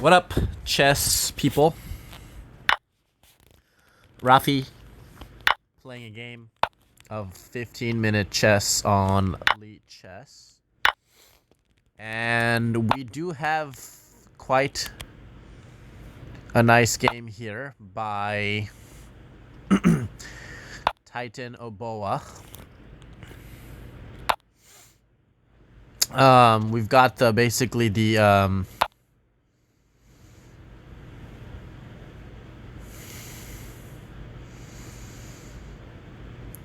What up, chess people? Rafi playing a game of 15-minute chess on Elite Chess. And we do have quite a nice game here by Titan Oboa. We've got basically the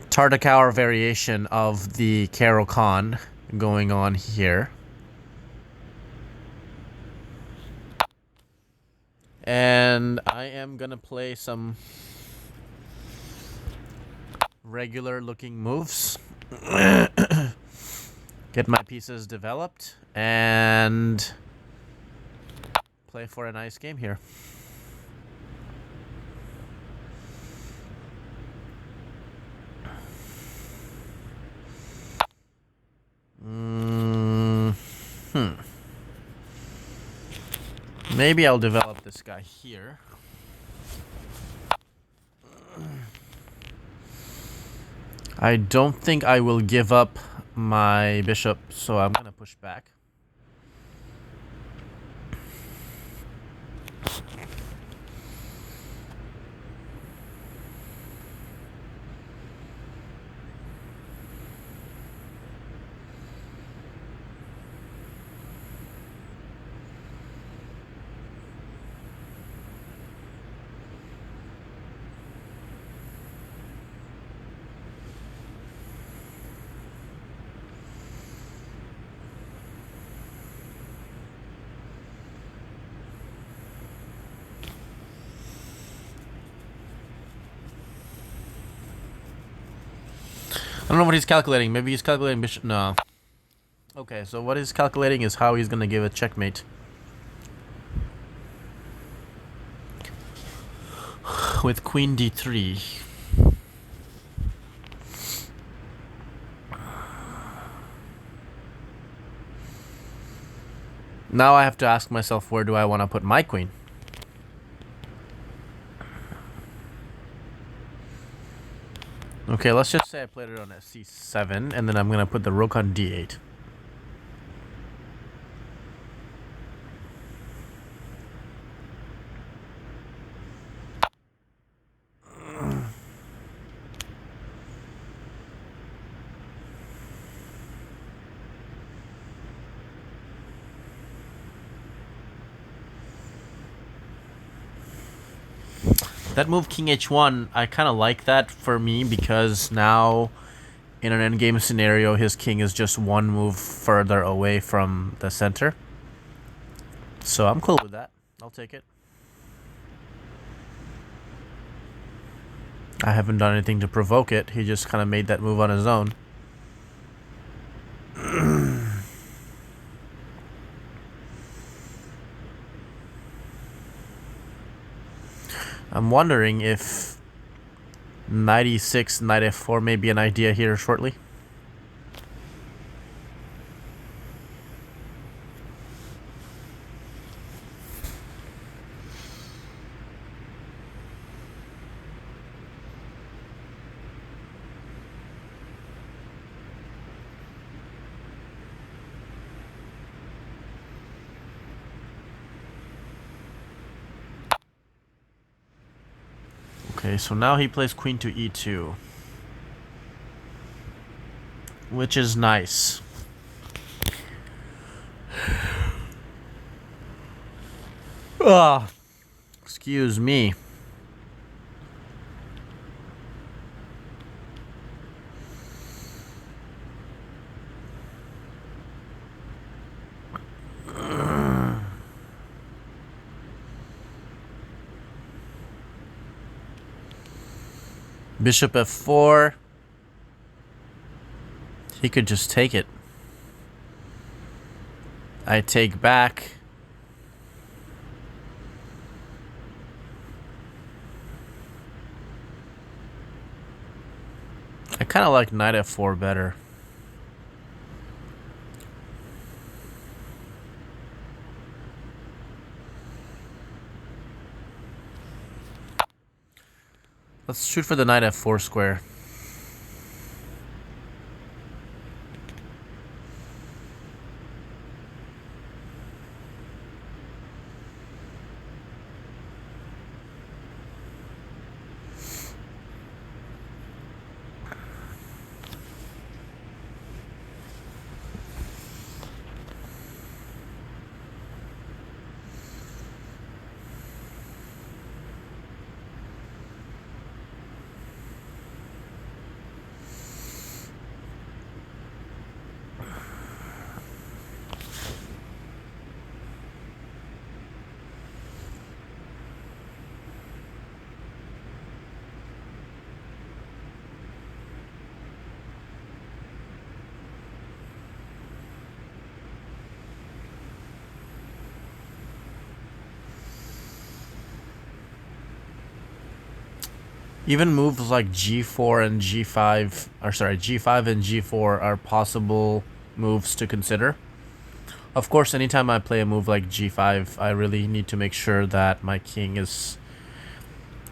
Tartakower variation of the Caro-Kann going on here. And I am gonna play some regular looking moves. Get my pieces developed and play for a nice game here. Maybe I'll develop this guy here. I don't think I will give up my bishop, so I'm gonna push back. I don't know what he's calculating. Maybe he's calculating bishop. No. Okay, so what he's calculating is how he's gonna give a checkmate. With queen d3. Now I have to ask myself, where do I want to put my queen? Okay, let's just say I played it on a c7, and then I'm going to put the rook on d8. That move, king h1, I kind of like that for me because now in an endgame scenario, his king is just one move further away from the center. So I'm cool with that. I'll take it. I haven't done anything to provoke it. He just kind of made that move on his own. I'm wondering if knight e6, knight f4 may be an idea here shortly. Okay, so now he plays queen to e2, which is nice. Ah, excuse me. Bishop f4. He could just take it. I take back. I kind of like knight f4 better. Let's shoot for the knight f4 square. Even moves like g4 and g5, or sorry, g5 and g4 are possible moves to consider. Of course, anytime I play a move like g5, I really need to make sure that my king is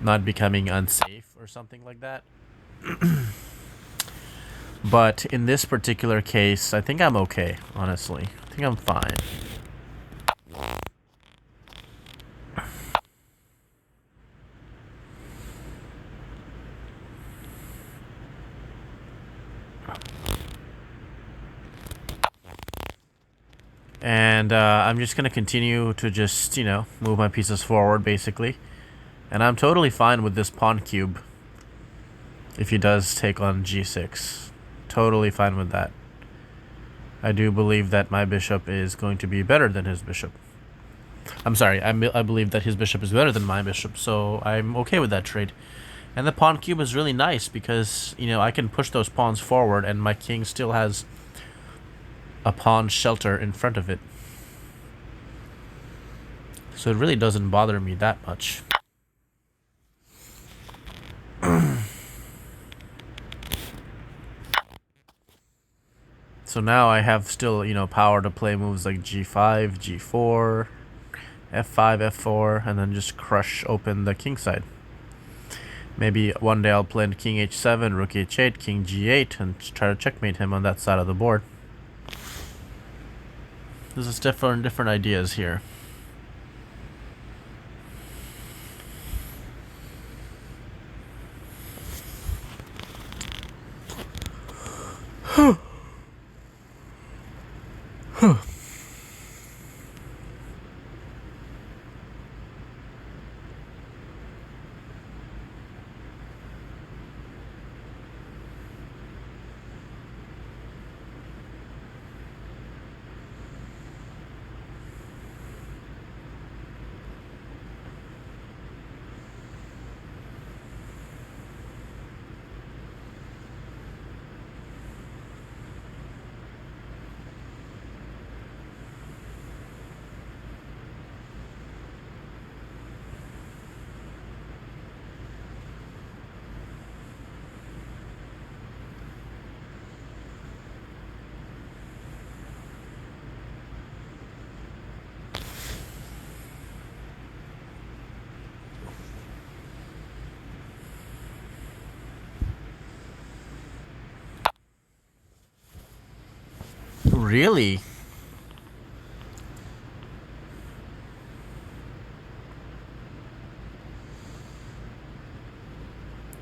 not becoming unsafe or something like that. But in this particular case, I think I'm okay, honestly. I think I'm fine. And I'm just going to continue to just, you know, move my pieces forward, basically. And I'm totally fine with this pawn cube if he does take on g6. Totally fine with that. I do believe that my bishop is going to be better than his bishop. I'm sorry, I believe that his bishop is better than my bishop, so I'm okay with that trade. And the pawn cube is really nice because, you know, I can push those pawns forward and my king still has a pawn shelter in front of it. So it really doesn't bother me that much. So now I have still, you know, power to play moves like g5, g4, f5, f4, and then just crush open the king side. Maybe one day I'll play king h7, rook h8, king g8, and try to checkmate him on that side of the board. This is different ideas here. Really?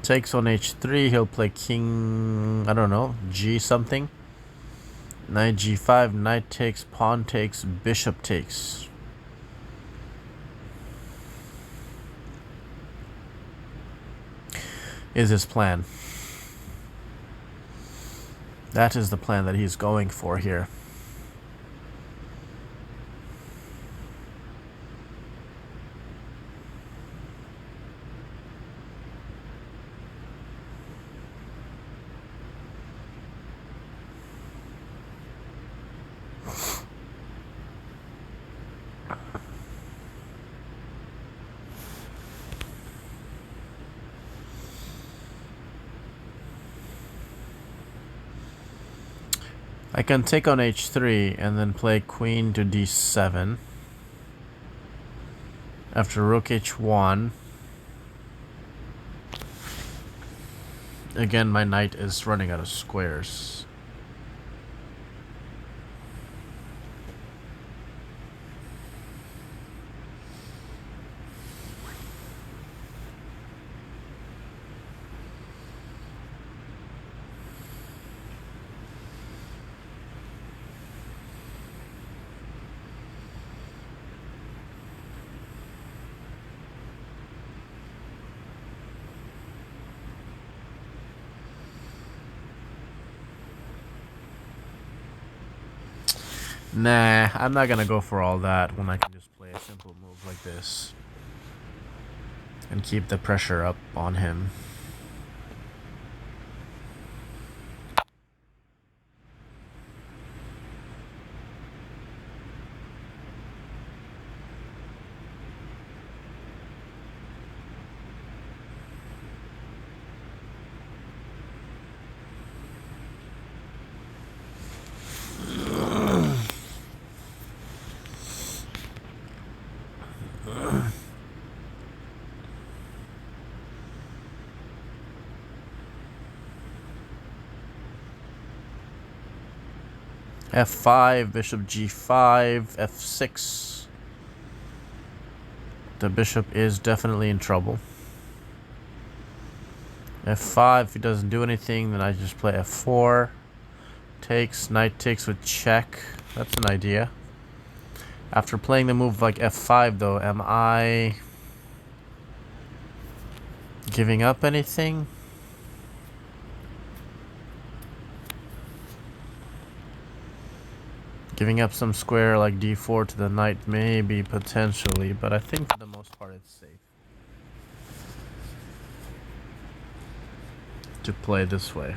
Takes on h3, he'll play king, I don't know, g something. Knight g5, knight takes, pawn takes, bishop takes. Is his plan. That is the plan that he's going for here. I can take on h3 and then play queen to d7. After rook h1. Again, my knight is running out of squares. Nah, I'm not gonna go for all that when I can just play a simple move like this and keep the pressure up on him. F5, bishop G5, F6. The bishop is definitely in trouble. F5, if he doesn't do anything, then I just play F4. Takes, knight takes with check. That's an idea. After playing the move like F5 though, am I giving up anything? Giving up some square like D4 to the knight, maybe, potentially, but I think for the most part it's safe to play this way.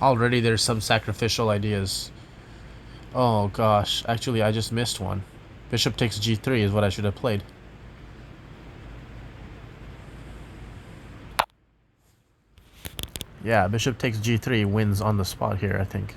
Already there's some sacrificial ideas. Oh gosh, actually I just missed one. Bishop takes G3 is what I should have played. Yeah, bishop takes G3 wins on the spot here, I think.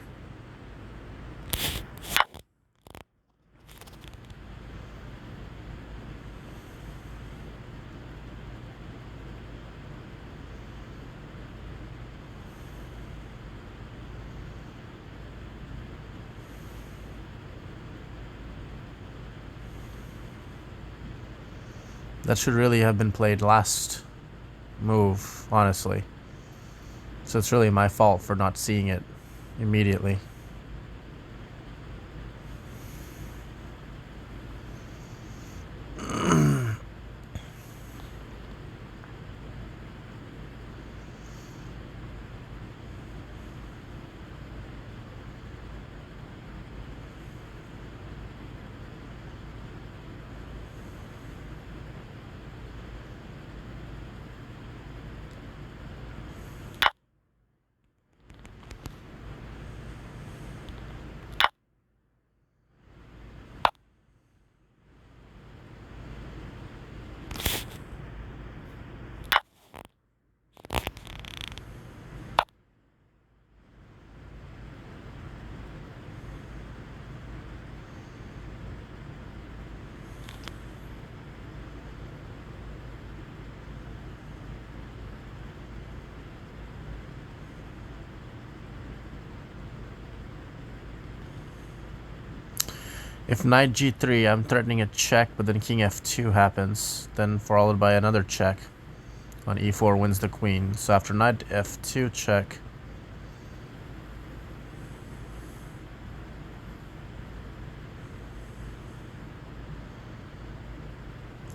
That should really have been played last move, honestly. So it's really my fault for not seeing it immediately. If knight G3, I'm threatening a check, but then king F2 happens, then followed by another check. On E4 wins the queen. So after knight F2 check,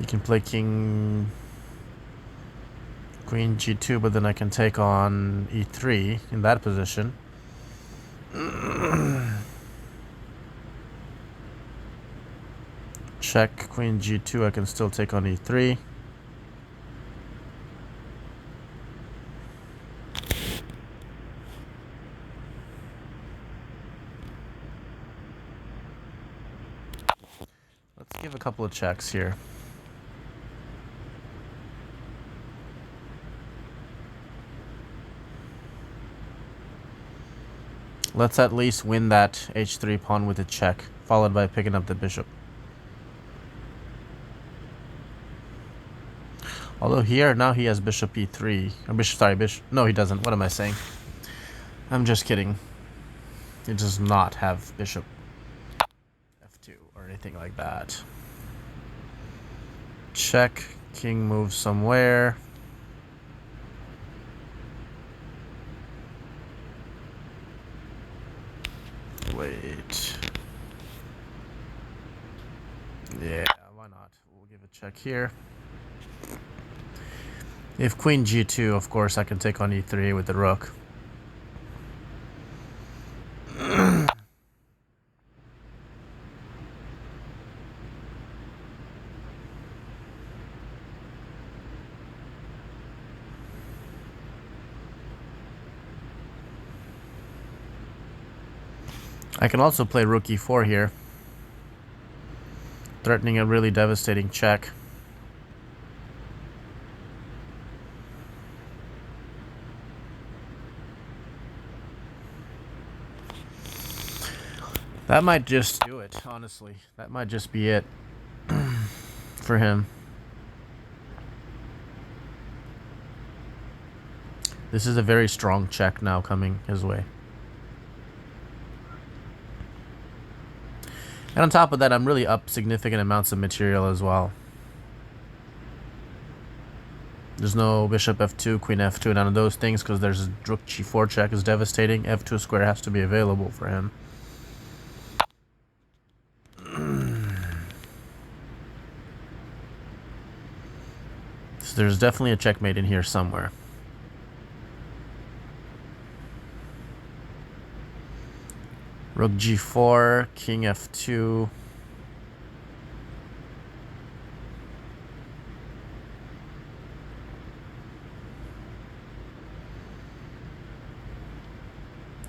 you can play king queen G2, but then I can take on E3 in that position. Check queen G2, I can still take on E3. Let's give a couple of checks here. Let's at least win that h3 pawn with a check, followed by picking up the bishop. Although here, now he has bishop e3. Or bishop. No, he doesn't. What am I saying? I'm just kidding. He does not have bishop f2 or anything like that. Check. King moves somewhere. Wait. Yeah, why not? We'll give a check here. If queen g2, of course, I can take on e3 with the rook. I can also play rook e4 here, threatening a really devastating check. That might just do it, honestly. That might just be it for him. This is a very strong check now coming his way. And on top of that, I'm really up significant amounts of material as well. There's no bishop f2, queen f2, none of those things, because there's rook g4 check is devastating. f2 square has to be available for him. So there's definitely a checkmate in here somewhere. Rook g4, king f2.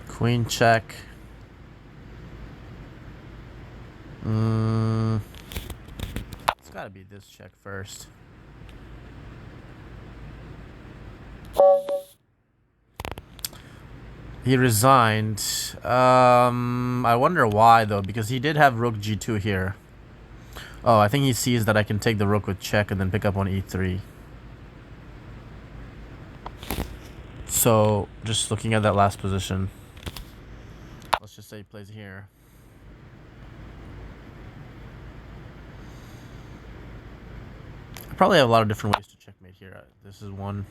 Queen check. It's gotta be this check first. He resigned. I wonder why though, because he did have rook g2 here. Oh, I think he sees that I can take the rook with check and then pick up on e3. So, just looking at that last position. Let's just say he plays here. I probably have a lot of different ways to checkmate here. This is one.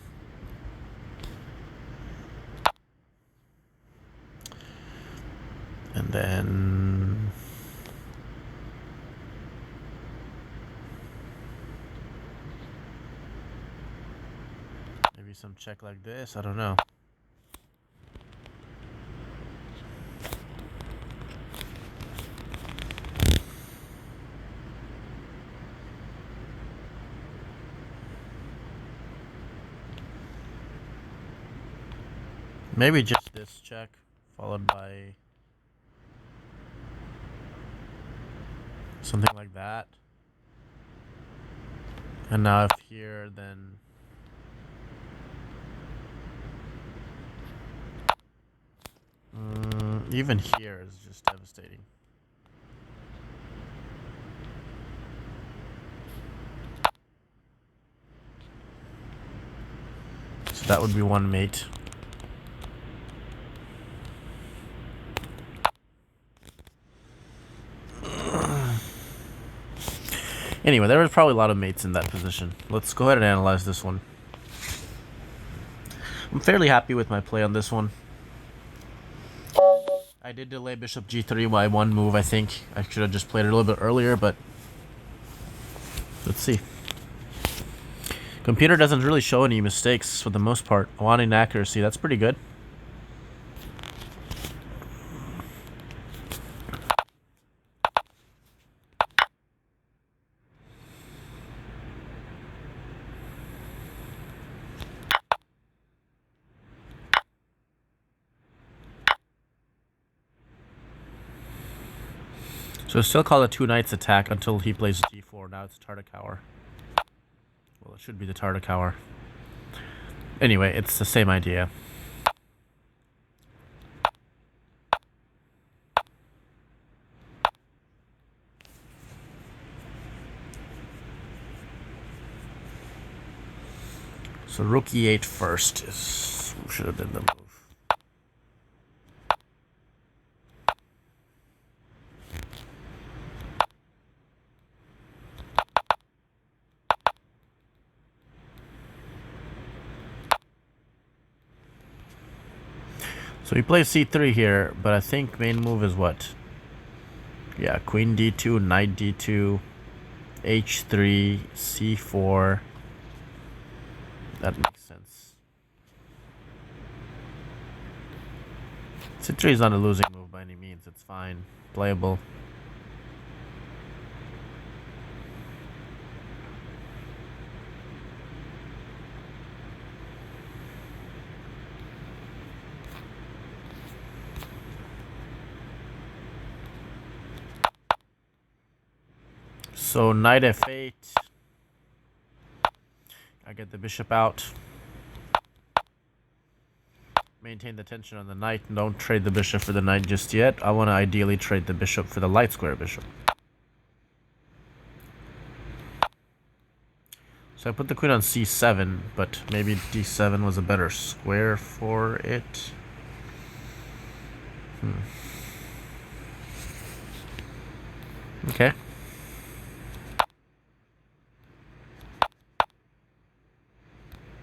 And then maybe some check like this, I don't know. Maybe just this check followed by something like that. And now if here, then even here is just devastating. So that would be one mate. Anyway, there was probably a lot of mates in that position. Let's go ahead and analyze this one. I'm fairly happy with my play on this one. I did delay bishop g3 by one move, I think. I should have just played it a little bit earlier, but let's see. Computer doesn't really show any mistakes for the most part. One inaccuracy, that's pretty good. So still call it two knights attack until he plays d4. Now it's Tartakower. Well, it should be the Tartakower. Anyway, it's the same idea. So rook e8 first is should have been the move. So he plays c3 here, but I think main move is what? Yeah, queen d2, knight d2, h3, c4. That makes sense. c3 is not a losing move by any means. It's fine. Playable. So knight f8. I get the bishop out. Maintain the tension on the knight. Don't trade the bishop for the knight just yet. I want to ideally trade the bishop for the light square bishop. So I put the queen on c7, but maybe d7 was a better square for it. Okay.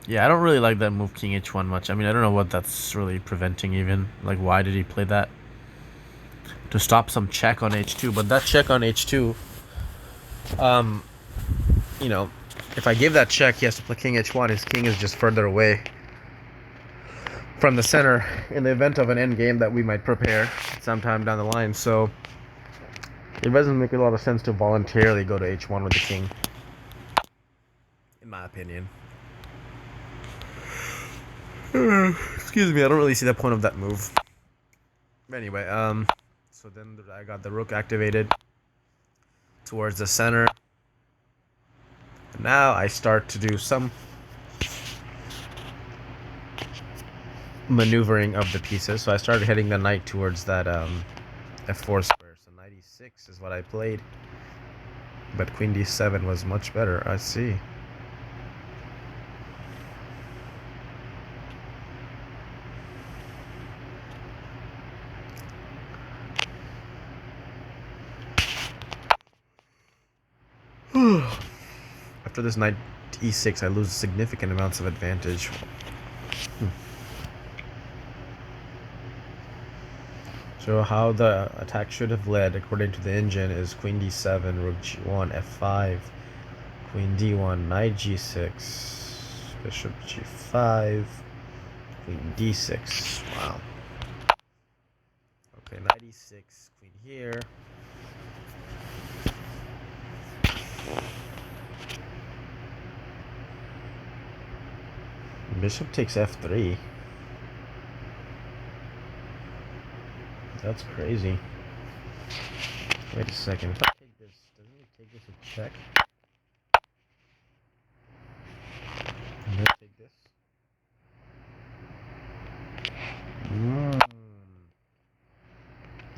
Yeah, I don't really like that move king h1 much. I mean, I don't know what that's really preventing even. Like, why did he play that? To stop some check on h2. But that check on h2, you know, if I give that check, he has to play king h1. His king is just further away from the center in the event of an endgame that we might prepare sometime down the line. So it doesn't make a lot of sense to voluntarily go to h1 with the king, in my opinion. Excuse me, I don't really see the point of that move. But anyway, so then I got the rook activated towards the center. And now I start to do some maneuvering of the pieces. So I started heading the knight towards that f4 square. So knight e6 is what I played. But queen d7 was much better, I see. After this knight e6, I lose significant amounts of advantage. So how the attack should have led, according to the engine, is queen d7, rook g1, f5, queen d1, knight g6, bishop g5, queen d6. Wow. Okay, knight e6, queen here. Bishop takes f3. That's crazy. Wait a second. If I take this, doesn't he take this a check? I'm gonna take this.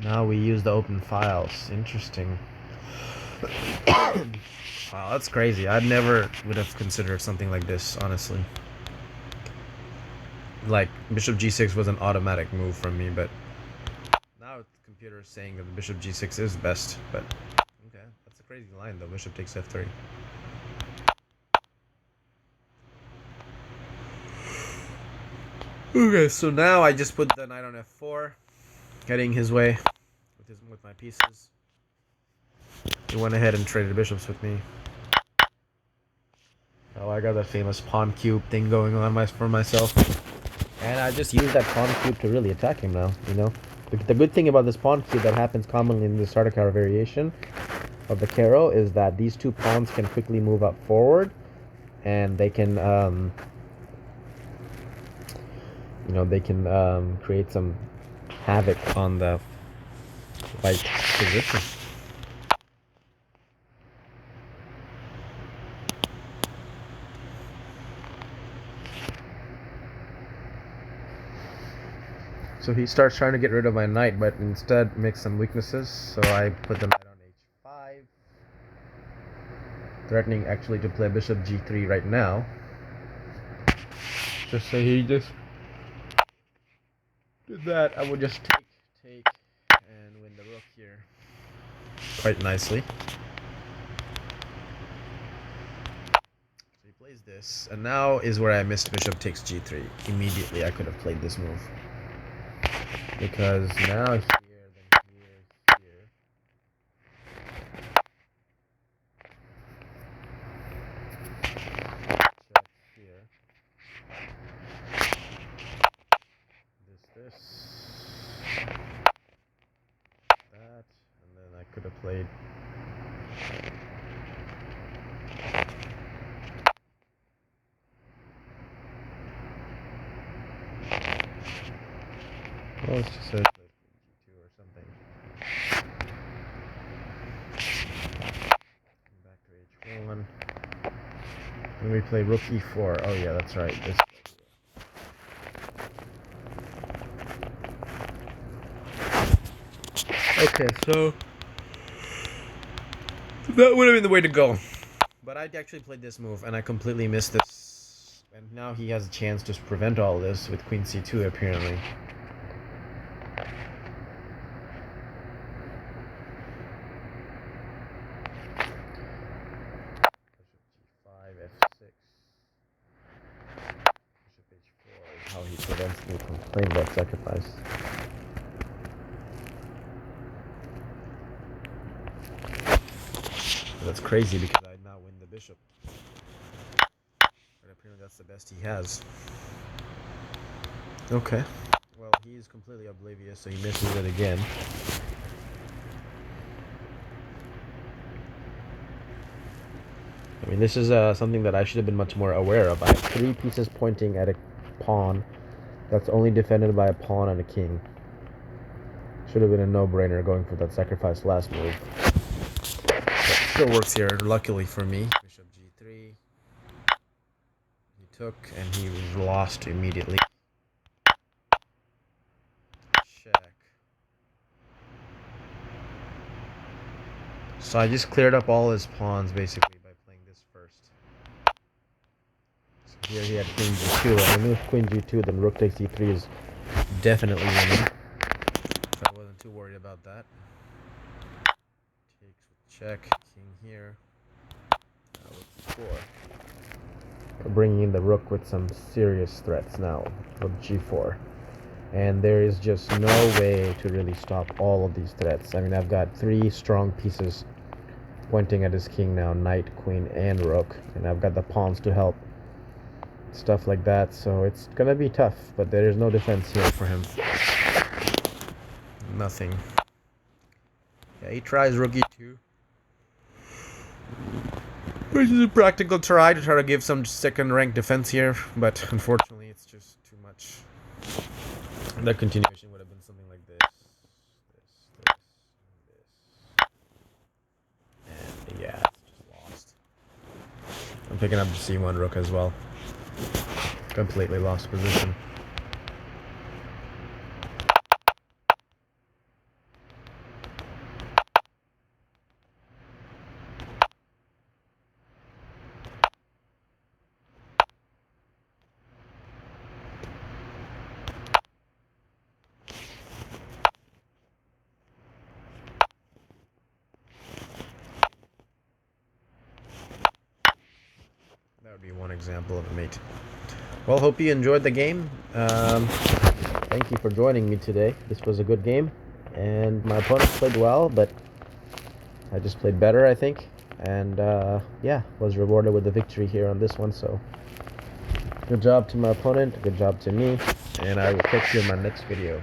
Now we use the open files. Interesting. Wow, that's crazy. I never would have considered something like this, honestly. Like, bishop g6 was an automatic move from me, but now the computer is saying that the bishop g6 is best. But okay, that's a crazy line though. Bishop takes f3. Okay, so now I just put the knight on f4, heading his way with my pieces. He went ahead and traded bishops with me. Oh, I got that famous pawn cube thing going on for myself. And I just use that pawn cube to really attack him now, you know. The good thing about this pawn cube that happens commonly in the starter Caro variation of the Caro is that these two pawns can quickly move up forward, and they can, you know, they can create some havoc on the white position. So he starts trying to get rid of my knight, but instead makes some weaknesses. So I put the knight on h5, threatening actually to play bishop g3 right now. just say he just did that, I would just take, and win the rook here quite nicely. So he plays this, and now is where I missed bishop takes g3. Immediately I could have played this move. Because now here, then here, here. Check here. This. That. And then I could have played. Well, let's just say play g2 or something. Back to h1. Then we play rook e4. Oh yeah, that's right. This. Okay, so that would have been the way to go. But I actually played this move, and I completely missed this. And now he has a chance to prevent all this with queen c2, apparently. How he prevents me from playing that sacrifice. That's crazy because I now win the bishop. But apparently that's the best he has. Okay. Well, he's completely oblivious, so he misses it again. I mean, this is something that I should have been much more aware of. I have 3 pieces pointing at a pawn that's only defended by a pawn and a king. Should have been a no-brainer going for that sacrifice last move. But still works here, luckily for me. Bishop g3. He took, and he lost immediately. Check. So I just cleared up all his pawns, basically, by playing this first. Here he had queen g2, and I knew if queen g2, then rook takes e3 is definitely winning. So I wasn't too worried about that. Takes with check, king here. Now with 4. We're bringing in the rook with some serious threats now. Rook g4. And there is just no way to really stop all of these threats. I mean, I've got 3 strong pieces pointing at his king now, knight, queen, and rook. And I've got the pawns to help. Stuff like that, so it's gonna be tough, but there is no defense here for him. Nothing. Yeah, he tries rook e2, which is a practical try to give some second rank defense here, but unfortunately it's just too much. The continuation would have been something like this, and yeah, it's just lost. I'm picking up the c1 rook as well. Completely lost position. That would be one example of a mate. Well, hope you enjoyed the game. Thank you for joining me today. This was a good game, and my opponent played well, but I just played better, I think. And yeah, was rewarded with the victory here on this one. So good job to my opponent, good job to me, and I will catch you in my next video.